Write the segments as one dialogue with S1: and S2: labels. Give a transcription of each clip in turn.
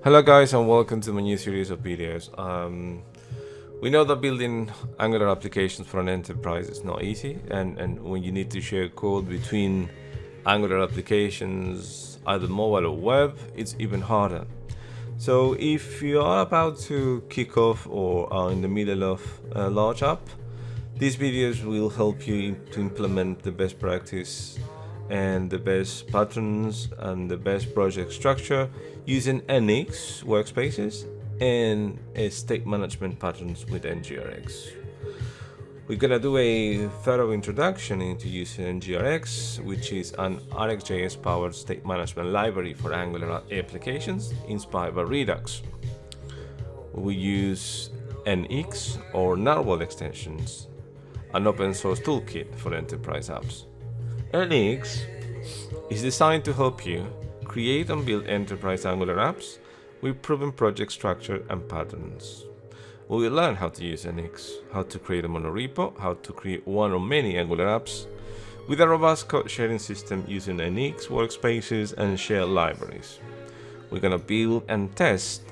S1: Hello guys and welcome to my new series of videos. We know that building Angular applications for an enterprise is not easy, and when you need to share code between Angular applications, either mobile or web, it's even harder. So if you are about to kick off or are in the middle of a large app, these videos will help you to implement the best practice and the best patterns and the best project structure using NX workspaces and state management patterns with NGRX. We're gonna do a thorough introduction into using NGRX, which is an RxJS powered state management library for Angular applications inspired by Redux. We use NX or Narwhal extensions, an open source toolkit for enterprise apps. NX is designed to help you create and build enterprise Angular apps with proven project structure and patterns. We will learn how to use NX, how to create a monorepo, how to create one or many Angular apps with a robust code sharing system using NX workspaces and shared libraries. We're gonna build and test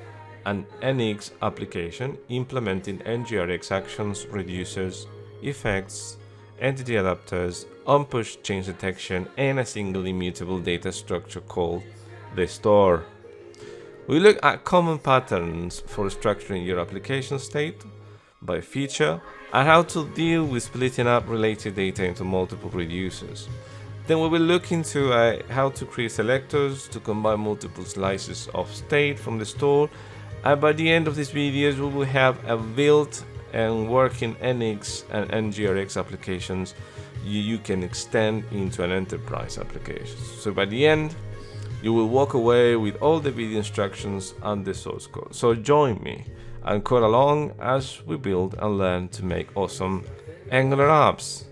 S1: an NX application implementing NGRX actions, reducers, effects, entity adapters, on-push change detection, and a single immutable data structure called the store. We look at common patterns for structuring your application state by feature and how to deal with splitting up related data into multiple reducers. Then we will look into how to create selectors to combine multiple slices of state from the store, and by the end of this video we will have a built and working NX and NGRX applications you can extend into an enterprise application. So by the end, you will walk away with all the video instructions and the source code. So join me and code along as we build and learn to make awesome Angular apps.